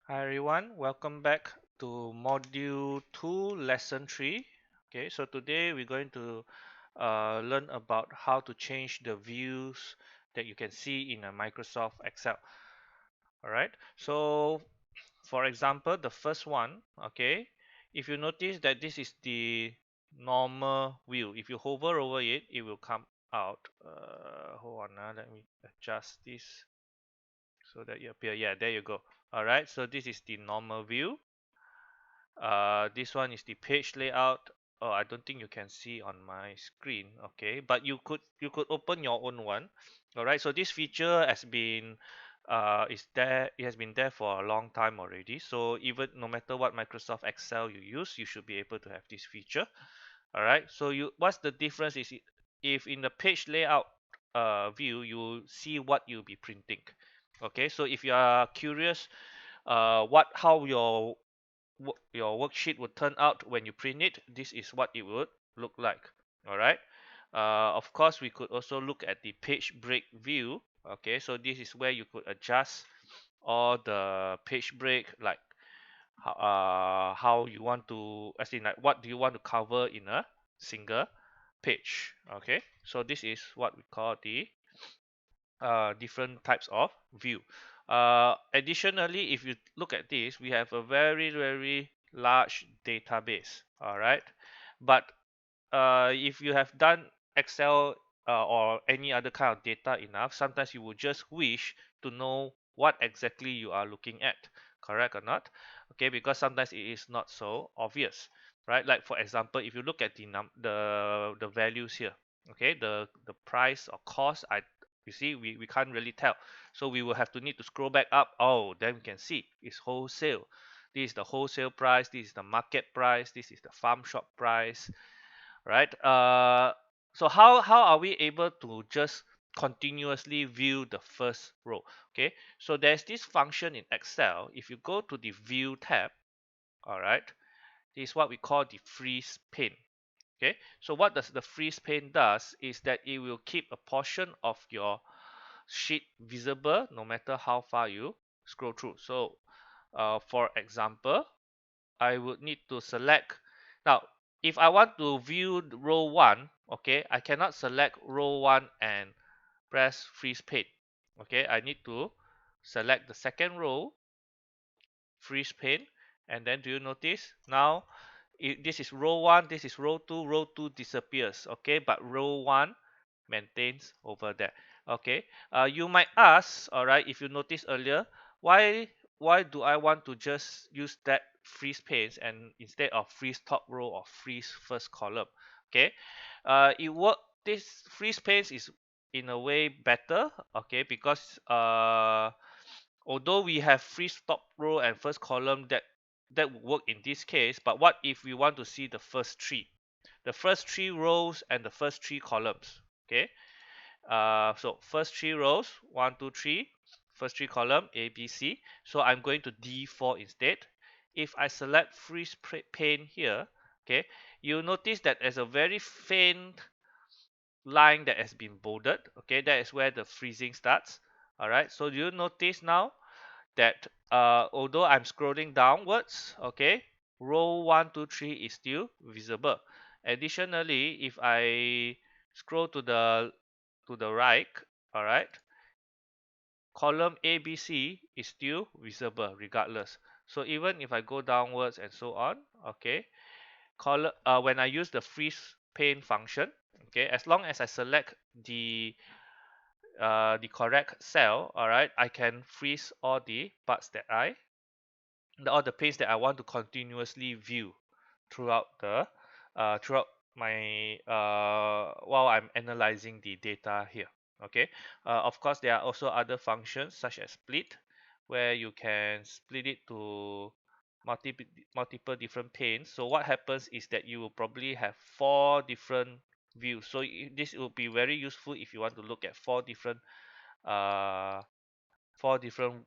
Hi everyone, welcome back to Module 2, Lesson 3. Okay, so today we're going to learn about how to change the views that you can see in a Microsoft Excel. Alright, so for example, the first one, okay, if you notice that this is the normal view, if you hover over it, it will come out. Hold on, let me adjust this so that you appear. Yeah, there you go. Alright, so this is the normal view. This one is the page layout. Oh, I don't think you can see on my screen. Okay, but you could open your own one. All right, so this feature has been is there. It has been there for a long time already. So even no matter what Microsoft Excel you use, you should be able to have this feature. All right, so what's the difference is if in the page layout view you see what you'll be printing. Okay, so if you are curious what how your worksheet would turn out when you print it, this is what it would look like. All right. Of course, we could also look at the page break view. Okay, so this is where you could adjust all the page break, like how you want to, as in like what do you want to cover in a single page. Okay, so this is what we call the different types of view. Additionally, if you look at this, we have a very large database. All right, but if you have done Excel or any other kind of data enough, sometimes you will just wish to know what exactly you are looking at, correct or not? Okay, because sometimes it is not so obvious, right? Like for example, if you look at the values here, okay, the price or cost, you see we can't really tell, so we will have to need to scroll back up. Oh, then we can see it's wholesale. This is the wholesale price, this is the market price, this is the farm shop price, right? So how are we able to just continuously view the first row? Okay, so there's this function in Excel. If you go to the View tab, all right, this is what we call the freeze pane. Okay, so what does the freeze pane does is that it will keep a portion of your sheet visible no matter how far you scroll through. So for example, I would need to select. Now, if I want to view row 1, okay, I cannot select row 1 and press freeze pane. Okay, I need to select the second row, freeze pane, and then do you notice now this is row 1, this is row 2 disappears, okay, but row 1 maintains over there. Okay, you might ask, all right, if you noticed earlier, why do I want to just use that freeze panes and instead of freeze top row or freeze first column? Okay, it work this freeze panes is in a way better, okay, because although we have freeze top row and first column, that would work in this case, but what if we want to see the first three rows and the first three columns? Okay, so first three rows, 1 2 3, first three column A B C, so I'm going to D4 instead. If I select freeze pane here, okay, you'll notice that there's a very faint line that has been bolded. Okay, that is where the freezing starts. All right, so do you notice now that although I'm scrolling downwards, okay, row 1 2 3 is still visible. Additionally, if I scroll to the right, all right, column ABC is still visible regardless. So even if I go downwards and so on, okay, column when I use the freeze pane function, okay, as long as I select the correct cell, all right, I can freeze all the parts that all the panes that I want to continuously view throughout the throughout my while I'm analyzing the data here. Okay, of course there are also other functions such as split, where you can split it to multiple multiple different panes. So what happens is that you will probably have four different views. So this will be very useful if you want to look at uh four different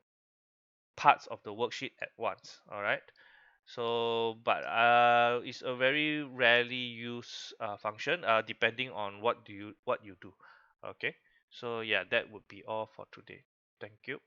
parts of the worksheet at once. All right, so but it's a very rarely used function depending on what you do. Okay, so yeah, that would be all for today. Thank you.